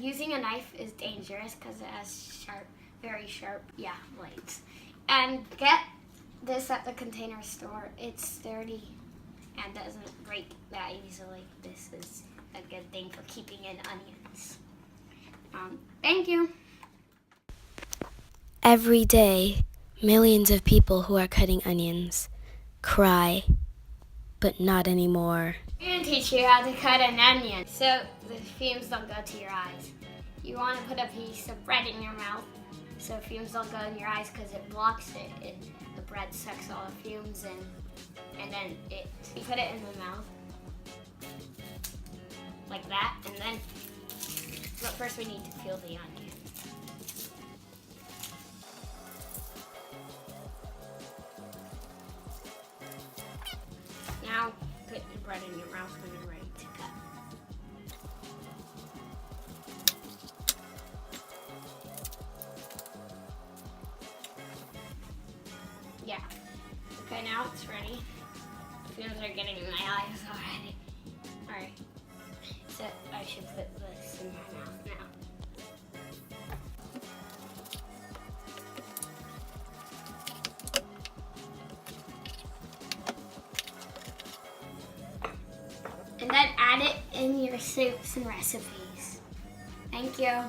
using a knife is dangerous because it has very sharp, blades. And get this at the Container Store. It's sturdy and doesn't break that easily. This is a good thing for keeping in onions. Thank you. Every day, millions of people who are cutting onions cry, but not anymore. I'm going to teach you how to cut an onion so the fumes don't go to your eyes. You want to put a piece of bread in your mouth so fumes don't go in your eyes because it blocks it. The bread sucks all the fumes in, and then you put it in the mouth like that, and then, but first we need to peel the onion. Now put the bread in your mouth when you're ready to cut. Yeah. Okay, now it's ready. Fumes are getting in my eyes already. Alright. So I should put this in my mouth now. And then add it in your soups and recipes. Thank you.